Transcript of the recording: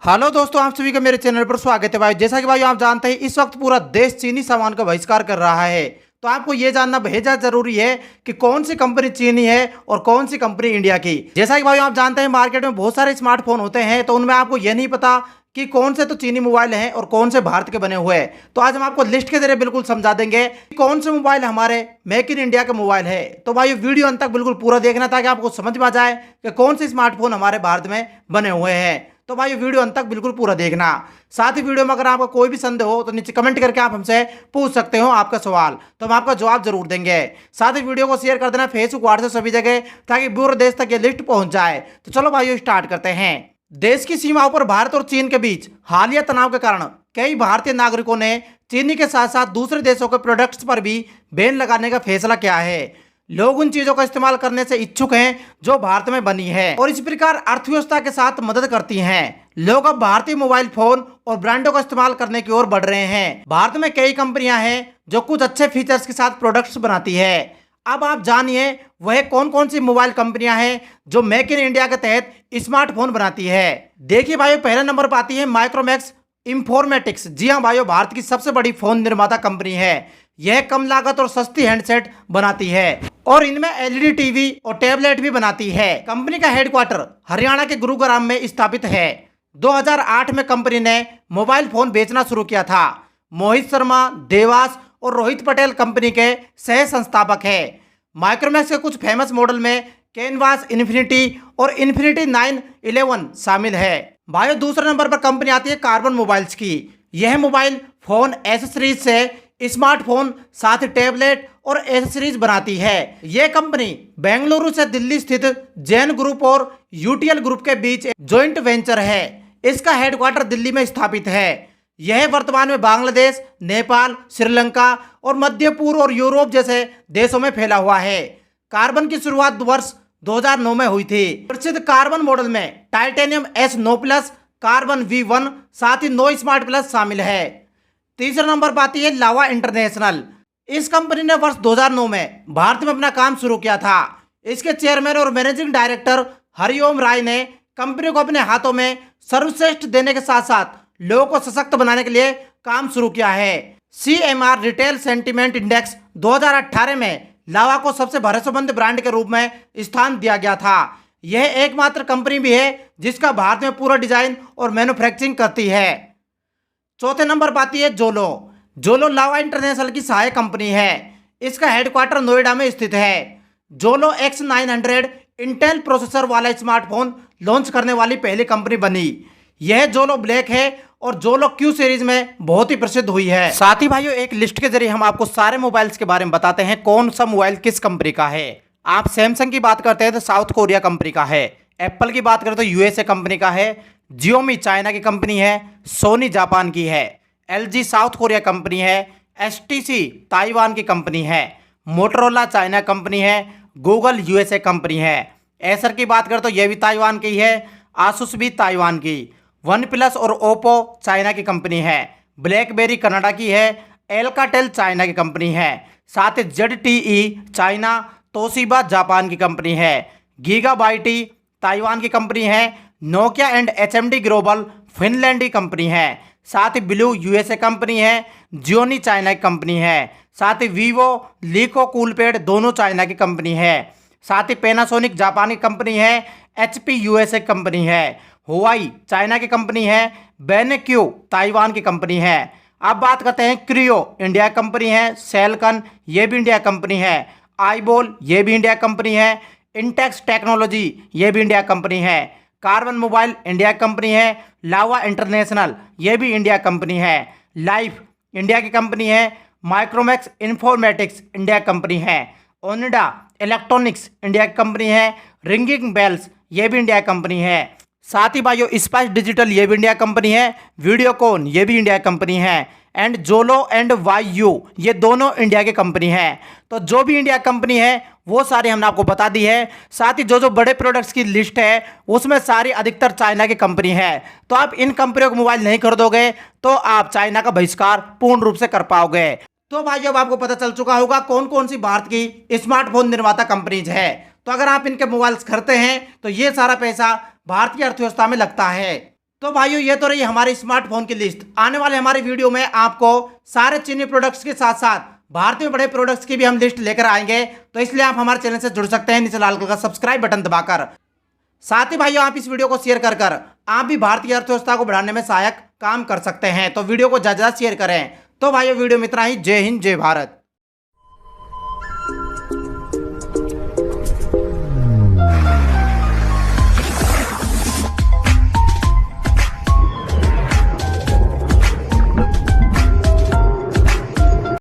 Hello दोस्तों, आप सभी का मेरे चैनल पर स्वागत है। भाई जैसा कि भाई आप जानते हैं इस वक्त पूरा देश चीनी सामान का बहिष्कार कर रहा है। तो आपको ये जानना बेहद जरूरी है कि कौन सी कंपनी चीनी है और कौन सी कंपनी इंडिया की। जैसा कि भाई आप जानते हैं मार्केट में बहुत सारे स्मार्टफोन होते हैं, तो उनमें आपको ये नहीं पता कि कौन से तो चीनी मोबाइल हैं और कौन से भारत के बने हुए हैं। तो आज हम आपको लिस्ट के जरिए बिल्कुल समझा देंगे कि कौन से मोबाइल हमारे मेक इन इंडिया के मोबाइल है। तो भाई वीडियो अंत तक बिल्कुल पूरा देखना ताकि आपको समझ में आ जाए कि कौन से स्मार्टफोन हमारे भारत में बने हुए हैं। तो भाई वीडियो अंत तक बिल्कुल पूरा देखना। साथ ही वीडियो में अगर आपका कोई भी संदेह हो तो नीचे कमेंट करके आप हमसे पूछ सकते हो आपका सवाल, तो हम आपका जवाब जरूर देंगे। साथ ही वीडियो को शेयर कर देना फेसबुक व्हाट्सएप सभी जगह, ताकि पूरे देश तक ये लिस्ट पहुंच जाए। तो चलो भाइयों स्टार्ट करते हैं। देश की सीमाओं पर भारत और चीन के बीच हालिया तनाव के कारण कई भारतीय नागरिकों ने चीनी के साथ साथ दूसरे देशों के प्रोडक्ट्स पर भी बैन लगाने का फैसला किया है। लोग उन चीजों का इस्तेमाल करने से इच्छुक हैं जो भारत में बनी है और इस प्रकार अर्थव्यवस्था के साथ मदद करती हैं। लोग अब भारतीय मोबाइल फोन और ब्रांडों का इस्तेमाल करने की ओर बढ़ रहे हैं। भारत में कई कंपनियां हैं जो कुछ अच्छे फीचर्स के साथ प्रोडक्ट्स बनाती है। अब आप जानिए वह कौन कौन सी मोबाइल कंपनियां हैं जो मेक इन इंडिया के तहत स्मार्टफोन बनाती है। देखिए भाइयों, पहले नंबर पर आती है माइक्रोमैक्स इंफॉर्मेटिक्स। जी हाँ भाइयों, भारत की सबसे बड़ी फोन निर्माता कंपनी है। यह कम लागत और सस्ती हैंडसेट बनाती है और इनमें एलईडी टीवी और टैबलेट भी बनाती है। कंपनी का हेडक्वार्टर हरियाणा के गुरुग्राम में स्थापित है। 2008 में कंपनी ने मोबाइल फोन बेचना शुरू किया था। मोहित शर्मा, देवास और रोहित पटेल कंपनी के सह संस्थापक है। माइक्रोमैक्स के कुछ फेमस मॉडल में कैनवास इन्फिनिटी और इन्फिनिटी 911 शामिल है। भाइयों दूसरे नंबर पर कंपनी आती है कार्बन मोबाइल्स की। यह मोबाइल फोन एसेसरीज से स्मार्टफोन साथ टैबलेट और एसेसरीज बनाती है। यह कंपनी बेंगलुरु से दिल्ली स्थित जैन ग्रुप और यूटीएल ग्रुप के बीच एक जॉइंट वेंचर है। इसका हेडक्वार्टर दिल्ली में स्थापित है। यह वर्तमान में बांग्लादेश, नेपाल, श्रीलंका और मध्य पूर्व और यूरोप जैसे देशों में फैला हुआ है। कार्बन की शुरुआत वर्ष 2009 में हुई थी। प्रसिद्ध कार्बन मॉडल में titanium S9 plus, carbon V1 साथ ही नो स्मार्ट प्लस शामिल है। तीसरे नंबर पर आती है लावा इंटरनेशनल। इस कंपनी ने वर्ष 2009 में भारत में अपना काम शुरू किया था। इसके चेयरमैन और मैनेजिंग डायरेक्टर हरिओम राय ने कंपनी को अपने हाथों में सर्वश्रेष्ठ देने के साथ साथ लोगों को सशक्त बनाने के लिए काम शुरू किया है। CMR रिटेल सेंटीमेंट इंडेक्स 2018 में लावा को सबसे भरोसेमंद ब्रांड के रूप में स्थान दिया गया था। यह एकमात्र कंपनी भी है जिसका भारत में पूरा डिजाइन और मैन्युफैक्चरिंग करती है। चौथे नंबर पर आती है जोलो। जोलो लावा इंटरनेशनल की सहायक कंपनी है। इसका हेडक्वार्टर नोएडा में स्थित है। जोलो X900 इंटेल प्रोसेसर वाला स्मार्टफोन लॉन्च करने वाली पहली कंपनी बनी। यह जोलो ब्लैक है और जोलो Q सीरीज में बहुत ही प्रसिद्ध हुई है। साथ ही भाइयों एक लिस्ट के जरिए हम आपको सारे मोबाइल्स के बारे में बताते हैं कौन सा मोबाइल किस कंपनी का है। आप सैमसंग की बात करते हैं तो साउथ कोरिया कंपनी का है। एप्पल की बात करें तो USA कंपनी का है। जियोमी चाइना की कंपनी है। सोनी जापान की है। LG साउथ कोरिया कंपनी है। HTC ताइवान की कंपनी है। मोटरोला चाइना कंपनी है। गूगल USA कंपनी है। एसर की बात करें तो यह भी ताइवान की है। आसूस भी ताइवान की। वन प्लस और ओप्पो चाइना की कंपनी है। ब्लैकबेरी कनाडा की है। एल्काटेल चाइना की कंपनी है। साथ ही ZTE चाइना, तोशिबा जापान की कंपनी है। गीगाबाइटी ताइवान की कंपनी है। Nokia and HMD global Finland की कंपनी है। साथ ही ब्लू USA कंपनी है। जियोनी चाइना की कंपनी है। साथ ही वीवो, लीको, कूलपैड दोनों चाइना की कंपनी है। साथ ही पैनासोनिक जापानी कंपनी है। HP USA कंपनी है। हुआई चाइना की कंपनी है। बेनेक्यू ताइवान की कंपनी है। अब बात करते हैं क्रियो इंडिया कंपनी है। सेलकन ये भी इंडिया कंपनी है। आईबोल ये भी इंडिया कंपनी है। इंटेक्स टेक्नोलॉजी ये भी इंडिया कंपनी है। कार्बन मोबाइल इंडिया कंपनी है। लावा इंटरनेशनल ये भी इंडिया कंपनी है। लाइफ इंडिया की कंपनी है। माइक्रोमैक्स इंफॉर्मेटिक्स इंडिया कंपनी है। ओनिडा इलेक्ट्रॉनिक्स इंडिया की कंपनी है। रिंगिंग बेल्स ये भी इंडिया कंपनी है। साथ ही भाइयों स्पाइस डिजिटल ये भी इंडिया कंपनी है। वीडियोकॉन ये भी इंडिया कंपनी है। एंड जोलो एंड YU ये दोनों इंडिया की कंपनी है। तो जो भी इंडिया कंपनी है वो सारी हमने आपको बता दी है। साथ ही जो जो बड़े प्रोडक्ट्स की लिस्ट है उसमें सारी अधिकतर चाइना की कंपनी है। तो आप इन कंपनियों को मोबाइल नहीं खरीदोगे तो आप चाइना का बहिष्कार पूर्ण रूप से कर पाओगे। तो भाई अब आपको पता चल चुका होगा कौन कौन सी भारत की स्मार्टफोन निर्माता कंपनीज है। तो अगर आप इनके मोबाइल्स खरीदते हैं तो ये सारा पैसा भारतीय अर्थव्यवस्था में लगता है। तो भाइयों ये तो रही हमारे स्मार्टफोन की लिस्ट। आने वाले हमारे वीडियो में आपको सारे चीनी प्रोडक्ट्स के साथ साथ भारतीय बड़े प्रोडक्ट्स की भी हम लिस्ट लेकर आएंगे। तो इसलिए आप हमारे चैनल से जुड़ सकते हैं नीचे लाल कलर का सब्सक्राइब बटन दबाकर। साथ ही भाइयों आप इस वीडियो को शेयर कर आप भी भारतीय अर्थव्यवस्था को बढ़ाने में सहायक काम कर सकते हैं। तो वीडियो को ज्यादा शेयर करें। तो भाइयों वीडियो में इतना ही। जय हिंद जय भारत।